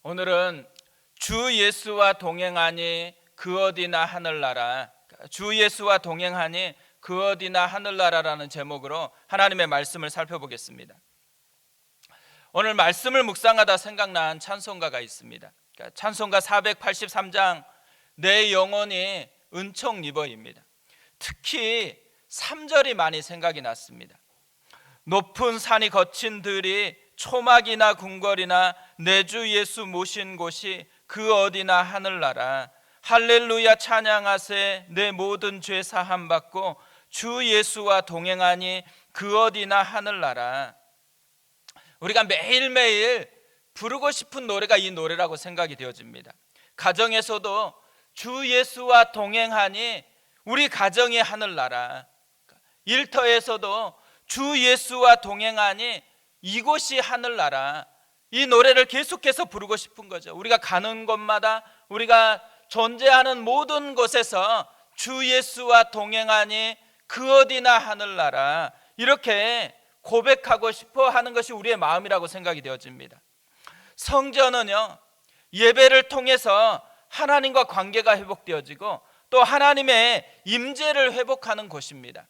오늘은 주 예수와 동행하니 그 어디나 하늘나라, 주 예수와 동행하니 그 어디나 하늘나라라는 제목으로 하나님의 말씀을 살펴보겠습니다. 오늘 말씀을 묵상하다 생각난 찬송가가 있습니다. 찬송가 483장 내 영혼이 은총 입어입니다. 특히 3절이 많이 생각이 났습니다. 높은 산이 거친 들이 초막이나 궁궐이나 내 주 예수 모신 곳이 그 어디나 하늘나라. 할렐루야 찬양하세 내 모든 죄 사함 받고 주 예수와 동행하니 그 어디나 하늘나라. 우리가 매일매일 부르고 싶은 노래가 이 노래라고 생각이 되어집니다. 가정에서도 주 예수와 동행하니 우리 가정이 하늘나라. 일터에서도 주 예수와 동행하니 이곳이 하늘나라. 이 노래를 계속해서 부르고 싶은 거죠. 우리가 가는 곳마다, 우리가 존재하는 모든 곳에서 주 예수와 동행하니 그 어디나 하늘나라, 이렇게 고백하고 싶어 하는 것이 우리의 마음이라고 생각이 되어집니다. 성전은요, 예배를 통해서 하나님과 관계가 회복되어지고 또 하나님의 임재를 회복하는 곳입니다.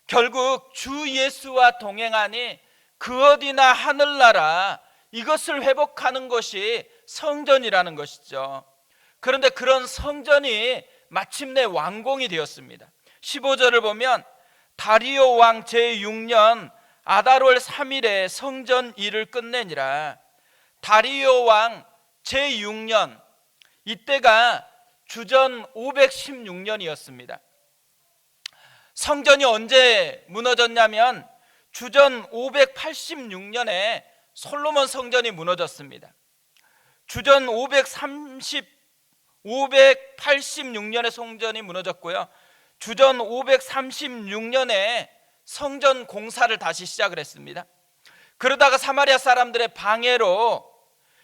결국 주 예수와 동행하니 그 어디나 하늘나라, 이것을 회복하는 것이 성전이라는 것이죠. 그런데 그런 성전이 마침내 완공이 되었습니다. 15절을 보면 다리오 왕 제6년 아달월 3일에 성전 일을 끝내니라. 다리오 왕 제6년, 이때가 주전 516년이었습니다. 성전이 언제 무너졌냐면 주전 586년에 솔로몬 성전이 무너졌습니다. 주전 586년에 성전이 무너졌고요, 주전 536년에 성전 공사를 다시 시작을 했습니다. 그러다가 사마리아 사람들의 방해로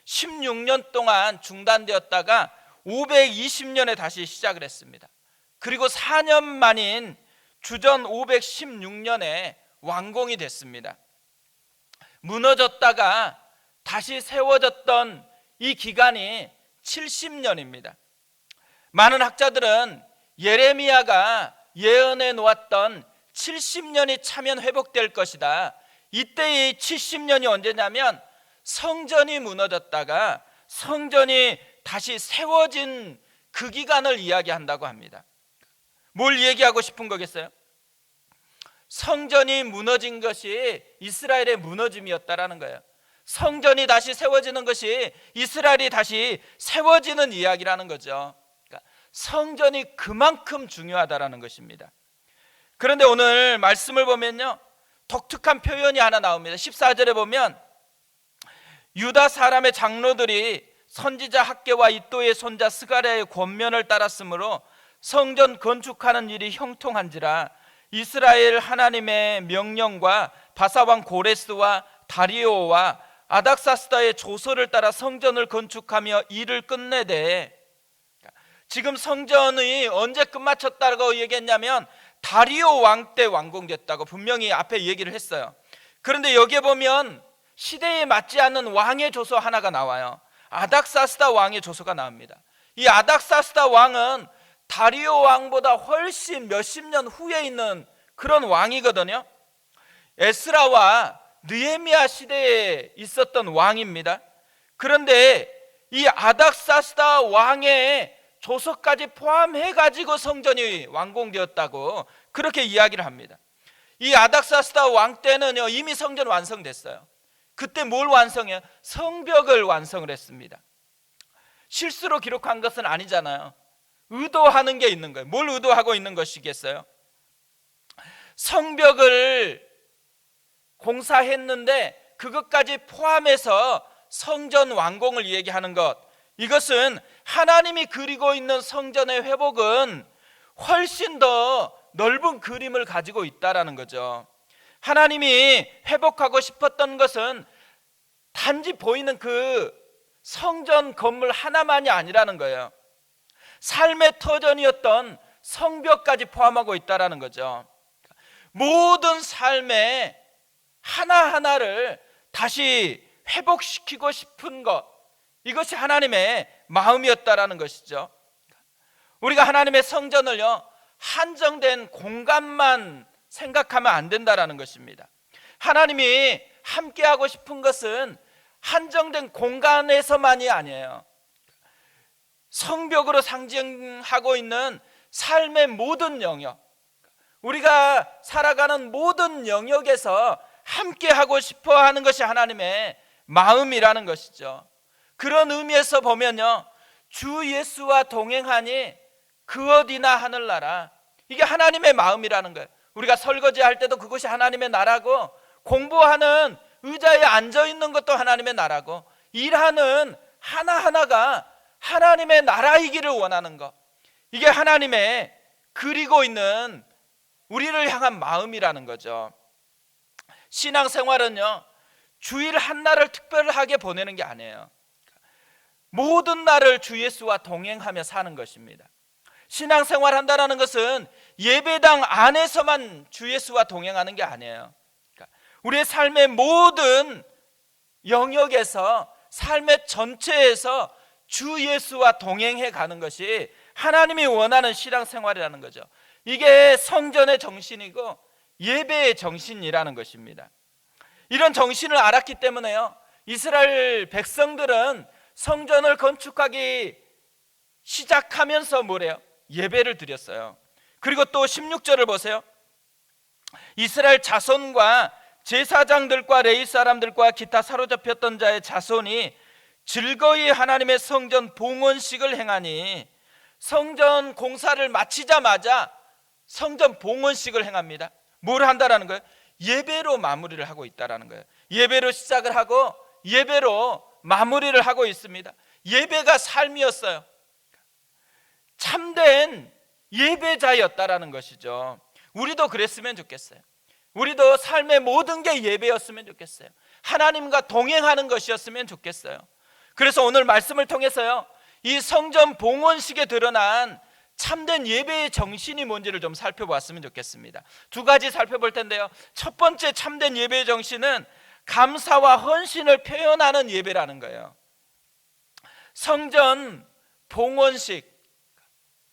16년 동안 중단되었다가 520년에 다시 시작을 했습니다. 그리고 4년 만인 주전 516년에 완공이 됐습니다. 무너졌다가 다시 세워졌던 이 기간이 70년입니다. 많은 학자들은 예레미야가 예언해 놓았던 70년이 차면 회복될 것이다, 이때의 70년이 언제냐면 성전이 무너졌다가 성전이 다시 세워진 그 기간을 이야기한다고 합니다. 뭘 얘기하고 싶은 거겠어요? 성전이 무너진 것이 이스라엘의 무너짐이었다라는 거예요. 성전이 다시 세워지는 것이 이스라엘이 다시 세워지는 이야기라는 거죠. 그러니까 성전이 그만큼 중요하다라는 것입니다. 그런데 오늘 말씀을 보면요, 독특한 표현이 하나 나옵니다. 14절에 보면 유다 사람의 장로들이 선지자 학개와 이도의 손자 스가랴의 권면을 따랐으므로 성전 건축하는 일이 형통한지라. 이스라엘 하나님의 명령과 바사왕 고레스와 다리오와 아닥사스다의 조서를 따라 성전을 건축하며 일을 끝내되, 지금 성전이 언제 끝마쳤다고 얘기했냐면 다리오 왕 때 완공됐다고 분명히 앞에 얘기를 했어요. 그런데 여기에 보면 시대에 맞지 않는 왕의 조서 하나가 나와요. 아닥사스다 왕의 조서가 나옵니다. 이 아닥사스다 왕은 다리오 왕보다 훨씬 몇십 년 후에 있는 그런 왕이거든요. 에스라와 느헤미야 시대에 있었던 왕입니다. 그런데 이 아닥사스다 왕의 조서까지 포함해가지고 성전이 완공되었다고 그렇게 이야기를 합니다. 이 아닥사스다 왕 때는요, 이미 성전 완성됐어요. 그때 뭘 완성해요? 성벽을 완성을 했습니다. 실수로 기록한 것은 아니잖아요. 의도하는 게 있는 거예요. 뭘 의도하고 있는 것이겠어요? 성벽을 공사했는데 그것까지 포함해서 성전 완공을 얘기하는 것, 이것은 하나님이 그리고 있는 성전의 회복은 훨씬 더 넓은 그림을 가지고 있다라는 거죠. 하나님이 회복하고 싶었던 것은 단지 보이는 그 성전 건물 하나만이 아니라는 거예요. 삶의 터전이었던 성벽까지 포함하고 있다라는 거죠. 모든 삶의 하나하나를 다시 회복시키고 싶은 것, 이것이 하나님의 마음이었다라는 것이죠. 우리가 하나님의 성전을요, 한정된 공간만 생각하면 안 된다라는 것입니다. 하나님이 함께하고 싶은 것은 한정된 공간에서만이 아니에요. 성벽으로 상징하고 있는 삶의 모든 영역, 우리가 살아가는 모든 영역에서 함께하고 싶어 하는 것이 하나님의 마음이라는 것이죠. 그런 의미에서 보면요, 주 예수와 동행하니 그 어디나 하늘나라, 이게 하나님의 마음이라는 거예요. 우리가 설거지할 때도 그것이 하나님의 나라고, 공부하는 의자에 앉아있는 것도 하나님의 나라고, 일하는 하나하나가 하나님의 나라이기를 원하는 것, 이게 하나님의 그리고 있는 우리를 향한 마음이라는 거죠. 신앙생활은요, 주일 한 날을 특별하게 보내는 게 아니에요. 모든 날을 주 예수와 동행하며 사는 것입니다. 신앙생활 한다는 것은 예배당 안에서만 주 예수와 동행하는 게 아니에요. 우리의 삶의 모든 영역에서, 삶의 전체에서 주 예수와 동행해 가는 것이 하나님이 원하는 신앙생활이라는 거죠. 이게 성전의 정신이고 예배의 정신이라는 것입니다. 이런 정신을 알았기 때문에요, 이스라엘 백성들은 성전을 건축하기 시작하면서 뭐래요? 예배를 드렸어요. 그리고 또 16절을 보세요. 이스라엘 자손과 제사장들과 레위 사람들과 기타 사로잡혔던 자의 자손이 즐거이 하나님의 성전 봉헌식을 행하니, 성전 공사를 마치자마자 성전 봉헌식을 행합니다. 뭘 한다라는 거예요? 예배로 마무리를 하고 있다라는 거예요. 예배로 시작을 하고 예배로 마무리를 하고 있습니다. 예배가 삶이었어요. 참된 예배자였다라는 것이죠. 우리도 그랬으면 좋겠어요. 우리도 삶의 모든 게 예배였으면 좋겠어요. 하나님과 동행하는 것이었으면 좋겠어요. 그래서 오늘 말씀을 통해서요, 이 성전 봉헌식에 드러난 참된 예배의 정신이 뭔지를 좀 살펴봤으면 좋겠습니다. 두 가지 살펴볼 텐데요, 첫 번째 참된 예배의 정신은 감사와 헌신을 표현하는 예배라는 거예요. 성전 봉헌식,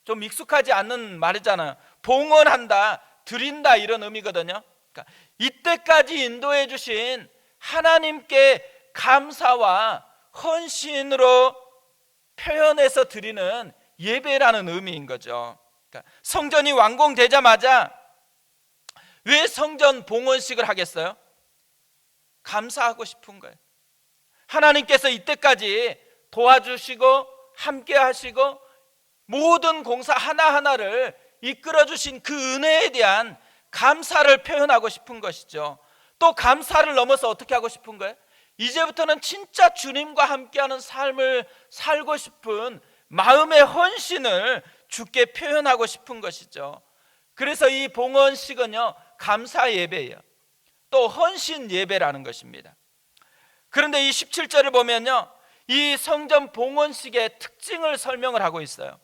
좀 익숙하지 않는 말이잖아요. 봉헌한다, 드린다, 이런 의미거든요. 그러니까 이때까지 인도해 주신 하나님께 감사와 헌신으로 표현해서 드리는 예배라는 의미인 거죠. 그러니까 성전이 완공되자마자 왜 성전 봉헌식을 하겠어요? 감사하고 싶은 거예요. 하나님께서 이때까지 도와주시고 함께 하시고 모든 공사 하나하나를 이끌어 주신 그 은혜에 대한 감사를 표현하고 싶은 것이죠. 또 감사를 넘어서 어떻게 하고 싶은 거예요? 이제부터는 진짜 주님과 함께하는 삶을 살고 싶은 마음의 헌신을 주께 표현하고 싶은 것이죠. 그래서 이 봉헌식은요, 감사 예배예요. 또 헌신 예배라는 것입니다. 그런데 이 17절을 보면요, 이 성전 봉헌식의 특징을 설명을 하고 있어요.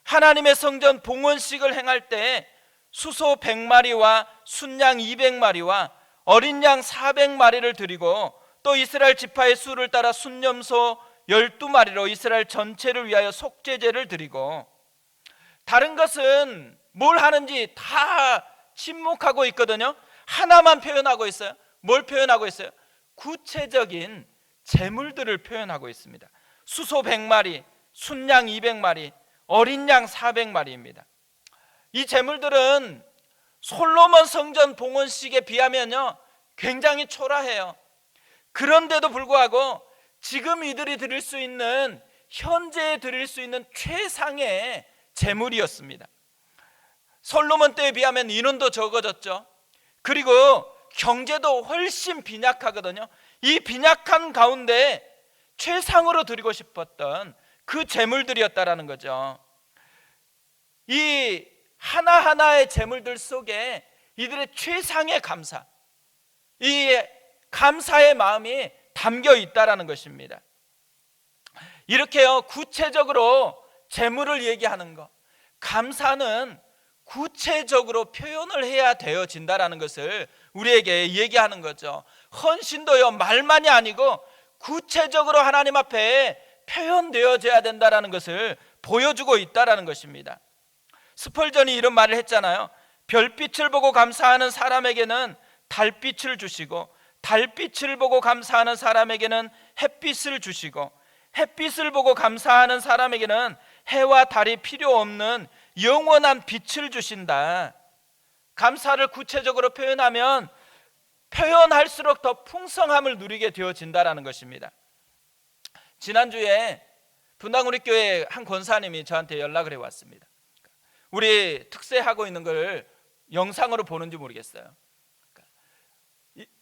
하나님의 성전 봉헌식을 행할 때 수소 100마리와 순양 200마리와 어린 양 400마리를 드리고, 또 이스라엘 지파의 수를 따라 순염소 12마리로 이스라엘 전체를 위하여 속죄제를 드리고, 다른 것은 뭘 하는지 다 침묵하고 있거든요. 하나만 표현하고 있어요. 뭘 표현하고 있어요? 구체적인 제물들을 표현하고 있습니다. 수소 100마리, 순양 200마리, 어린 양 400마리입니다. 이 제물들은 솔로몬 성전 봉헌식에 비하면요, 굉장히 초라해요. 그런데도 불구하고 지금 이들이 드릴 수 있는, 현재에 드릴 수 있는 최상의 제물이었습니다. 솔로몬 때에 비하면 인원도 적어졌죠. 그리고 경제도 훨씬 빈약하거든요. 이 빈약한 가운데 최상으로 드리고 싶었던 그 제물들이었다라는 거죠. 이 하나하나의 제물들 속에 이들의 최상의 감사, 이 감사의 마음이 담겨 있다라는 것입니다. 이렇게요, 구체적으로 제물을 얘기하는 것, 감사는 구체적으로 표현을 해야 되어진다라는 것을 우리에게 얘기하는 거죠. 헌신도요, 말만이 아니고 구체적으로 하나님 앞에 표현되어져야 된다는 것을 보여주고 있다는 것입니다. 스펄전이 이런 말을 했잖아요. 별빛을 보고 감사하는 사람에게는 달빛을 주시고, 달빛을 보고 감사하는 사람에게는 햇빛을 주시고, 햇빛을 보고 감사하는 사람에게는 해와 달이 필요 없는 영원한 빛을 주신다. 감사를 구체적으로 표현하면 표현할수록 더 풍성함을 누리게 되어진다는 것입니다. 지난주에 분당우리교회 한 권사님이 저한테 연락을 해왔습니다. 우리 특세하고 있는 걸 영상으로 보는지 모르겠어요.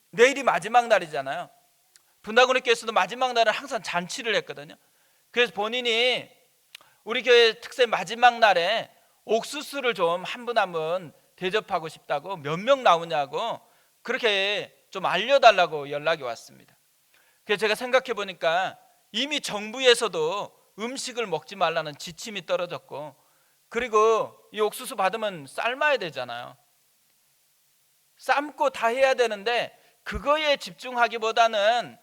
내일이 마지막 날이잖아요. 분당우리교회에서도 마지막 날은 항상 잔치를 했거든요. 그래서 본인이 우리 교회 특세 마지막 날에 옥수수를 좀 한 분 한 분 대접하고 싶다고 몇 명 나오냐고 그렇게 좀 알려달라고 연락이 왔습니다. 그래서 제가 생각해 보니까 이미 정부에서도 음식을 먹지 말라는 지침이 떨어졌고, 그리고 이 옥수수 받으면 삶아야 되잖아요. 삶고 다 해야 되는데 그거에 집중하기보다는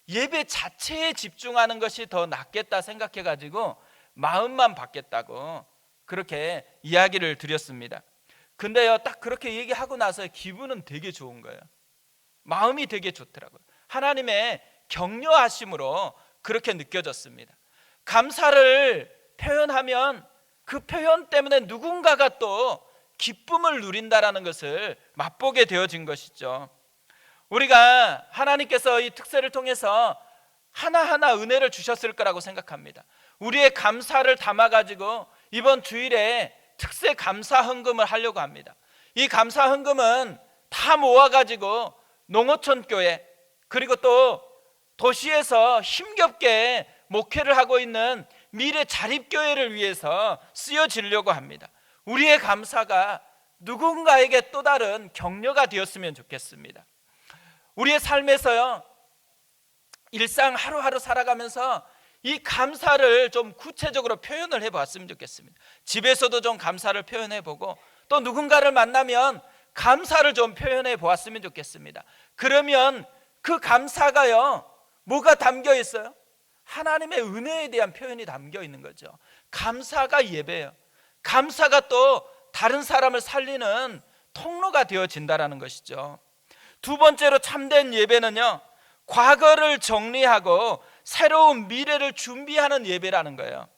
예배 자체에 집중하는 것이 더 낫겠다 생각해가지고 마음만 받겠다고 그렇게 이야기를 드렸습니다. 근데요, 딱 그렇게 얘기하고 나서 기분은 되게 좋은 거예요. 마음이 되게 좋더라고요. 하나님의 격려하심으로 그렇게 느껴졌습니다. 감사를 표현하면 그 표현 때문에 누군가가 또 기쁨을 누린다라는 것을 맛보게 되어진 것이죠. 우리가 하나님께서 이 특세를 통해서 하나하나 은혜를 주셨을 거라고 생각합니다. 우리의 감사를 담아가지고 이번 주일에 특세 감사 헌금을 하려고 합니다. 이 감사 헌금은 다 모아가지고 농어촌 교회, 그리고 또 도시에서 힘겹게 목회를 하고 있는 미래 자립교회를 위해서 쓰여지려고 합니다. 우리의 감사가 누군가에게 또 다른 격려가 되었으면 좋겠습니다. 우리의 삶에서요, 일상 하루하루 살아가면서 이 감사를 좀 구체적으로 표현을 해봤으면 좋겠습니다. 집에서도 좀 감사를 표현해보고, 또 누군가를 만나면 감사를 좀 표현해 보았으면 좋겠습니다. 그러면 그 감사가요, 뭐가 담겨 있어요? 하나님의 은혜에 대한 표현이 담겨 있는 거죠. 감사가 예배예요. 감사가 또 다른 사람을 살리는 통로가 되어진다는 것이죠. 두 번째로 참된 예배는요, 과거를 정리하고 새로운 미래를 준비하는 예배라는 거예요.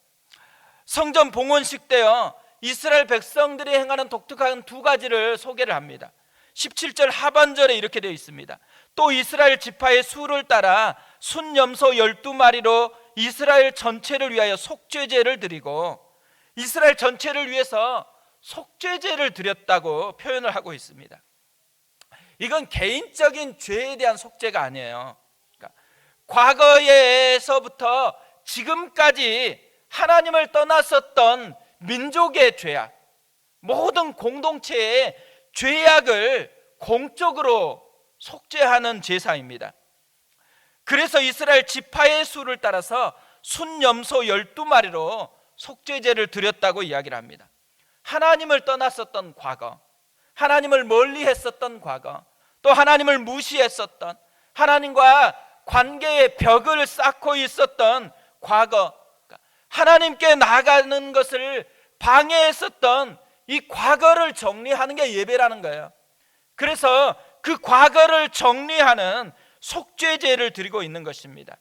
성전 봉헌식 때요, 이스라엘 백성들이 행하는 독특한 두 가지를 소개를 합니다. 17절 하반절에 이렇게 되어 있습니다. 또 이스라엘 지파의 수를 따라 순염소 12마리로 이스라엘 전체를 위하여 속죄제를 드리고, 이스라엘 전체를 위해서 속죄제를 드렸다고 표현을 하고 있습니다. 이건 개인적인 죄에 대한 속죄가 아니에요. 그러니까 과거에서부터 지금까지 하나님을 떠났었던 민족의 죄악, 모든 공동체의 죄악을 공적으로 속죄하는 제사입니다. 그래서 이스라엘 지파의 수를 따라서 순염소 12마리로 속죄제를 드렸다고 이야기를 합니다. 하나님을 떠났었던 과거, 하나님을 멀리 했었던 과거, 또 하나님을 무시했었던, 하나님과 관계의 벽을 쌓고 있었던 과거, 하나님께 나아가는 것을 방해했었던 이 과거를 정리하는 게 예배라는 거예요. 그래서 그 과거를 정리하는 속죄제를 드리고 있는 것입니다.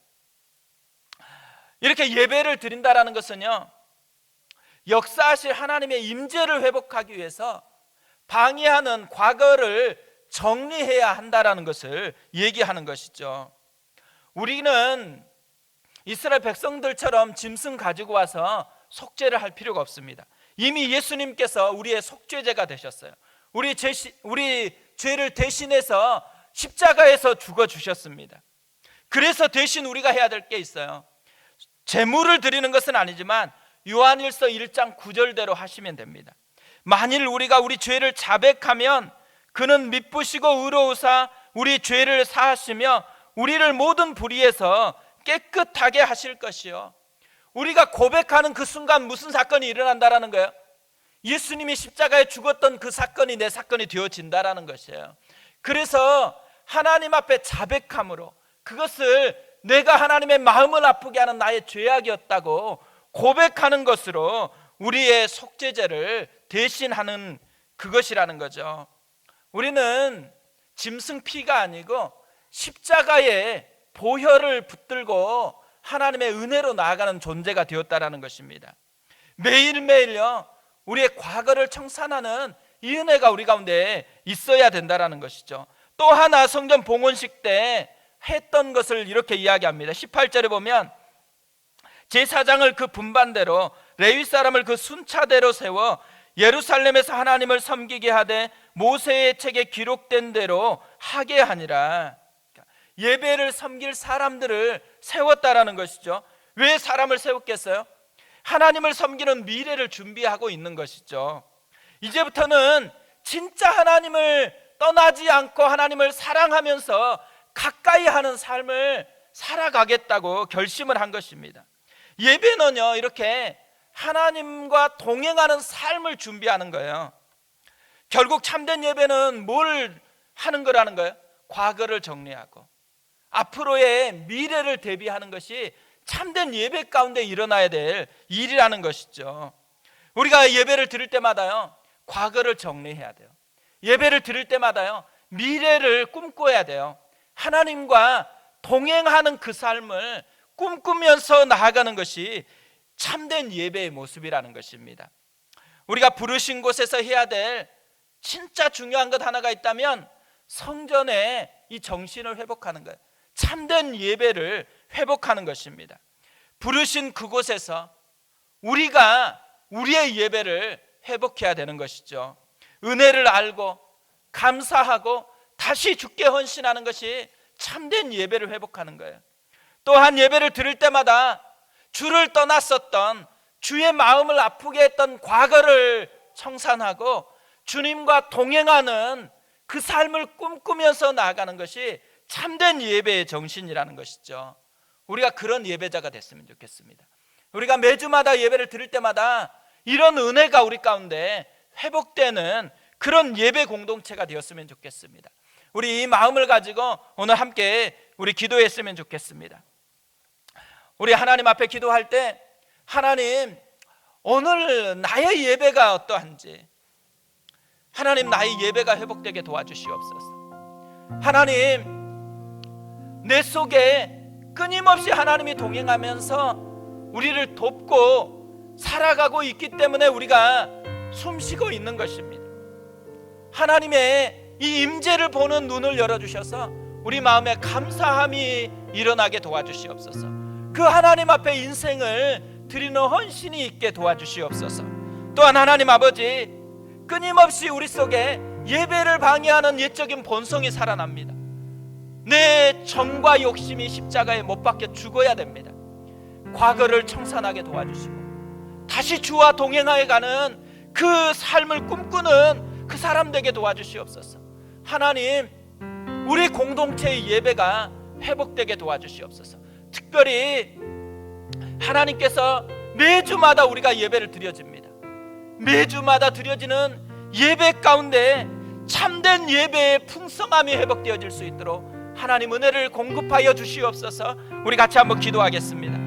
이렇게 예배를 드린다는 것은요, 역사하실 하나님의 임재를 회복하기 위해서 방해하는 과거를 정리해야 한다는 것을 얘기하는 것이죠. 우리는 이스라엘 백성들처럼 짐승 가지고 와서 속죄를 할 필요가 없습니다. 이미 예수님께서 우리의 속죄제가 되셨어요. 우리 죄를 대신해서 십자가에서 죽어주셨습니다. 그래서 대신 우리가 해야 될 게 있어요. 제물을 드리는 것은 아니지만 요한일서 1장 9절대로 하시면 됩니다. 만일 우리가 우리 죄를 자백하면 그는 미쁘시고 의로우사 우리 죄를 사하시며 우리를 모든 불의에서 깨끗하게 하실 것이요. 우리가 고백하는 그 순간 무슨 사건이 일어난다라는 거예요? 예수님이 십자가에 죽었던 그 사건이 내 사건이 되어진다라는 것이에요. 그래서 하나님 앞에 자백함으로 그것을 내가 하나님의 마음을 아프게 하는 나의 죄악이었다고 고백하는 것으로 우리의 속죄제를 대신하는 그것이라는 거죠. 우리는 짐승 피가 아니고 십자가에 보혈을 붙들고 하나님의 은혜로 나아가는 존재가 되었다라는 것입니다. 매일매일요, 우리의 과거를 청산하는 이 은혜가 우리 가운데 있어야 된다라는 것이죠. 또 하나 성전 봉헌식 때 했던 것을 이렇게 이야기합니다. 18절에 보면 제사장을 그 분반대로 레위 사람을 그 순차대로 세워 예루살렘에서 하나님을 섬기게 하되 모세의 책에 기록된 대로 하게 하니라. 예배를 섬길 사람들을 세웠다라는 것이죠. 왜 사람을 세웠겠어요? 하나님을 섬기는 미래를 준비하고 있는 것이죠. 이제부터는 진짜 하나님을 떠나지 않고 하나님을 사랑하면서 가까이 하는 삶을 살아가겠다고 결심을 한 것입니다. 예배는요, 이렇게 하나님과 동행하는 삶을 준비하는 거예요. 결국 참된 예배는 뭘 하는 거라는 거예요? 과거를 정리하고 앞으로의 미래를 대비하는 것이 참된 예배 가운데 일어나야 될 일이라는 것이죠. 우리가 예배를 드릴 때마다요, 과거를 정리해야 돼요. 예배를 드릴 때마다요, 미래를 꿈꿔야 돼요. 하나님과 동행하는 그 삶을 꿈꾸면서 나아가는 것이 참된 예배의 모습이라는 것입니다. 우리가 부르신 곳에서 해야 될 진짜 중요한 것 하나가 있다면 성전의 이 정신을 회복하는 거예요. 참된 예배를 회복하는 것입니다. 부르신 그곳에서 우리가 우리의 예배를 회복해야 되는 것이죠. 은혜를 알고 감사하고 다시 주께 헌신하는 것이 참된 예배를 회복하는 거예요. 또한 예배를 드릴 때마다 주를 떠났었던, 주의 마음을 아프게 했던 과거를 청산하고 주님과 동행하는 그 삶을 꿈꾸면서 나아가는 것이 참된 예배의 정신이라는 것이죠. 우리가 그런 예배자가 됐으면 좋겠습니다. 우리가 매주마다 예배를 드릴 때마다 이런 은혜가 우리 가운데 회복되는 그런 예배 공동체가 되었으면 좋겠습니다. 우리 이 마음을 가지고 오늘 함께 우리 기도했으면 좋겠습니다. 우리 하나님 앞에 기도할 때, 하나님, 오늘 나의 예배가 어떠한지, 하나님, 나의 예배가 회복되게 도와주시옵소서. 하나님, 내 속에 끊임없이 하나님이 동행하면서 우리를 돕고 살아가고 있기 때문에 우리가 숨쉬고 있는 것입니다. 하나님의 이 임재를 보는 눈을 열어주셔서 우리 마음에 감사함이 일어나게 도와주시옵소서. 그 하나님 앞에 인생을 드리는 헌신이 있게 도와주시옵소서. 또한 하나님 아버지, 끊임없이 우리 속에 예배를 방해하는 옛적인 본성이 살아납니다. 내 정과 욕심이 십자가에 못 박혀 죽어야 됩니다. 과거를 청산하게 도와주시고 다시 주와 동행하여 가는 그 삶을 꿈꾸는 그 사람 되게 도와주시옵소서. 하나님, 우리 공동체의 예배가 회복되게 도와주시옵소서. 특별히 하나님께서 매주마다 우리가 예배를 드려집니다. 매주마다 드려지는 예배 가운데 참된 예배의 풍성함이 회복되어질 수 있도록 하나님 은혜를 공급하여 주시옵소서. 우리 같이 한번 기도하겠습니다.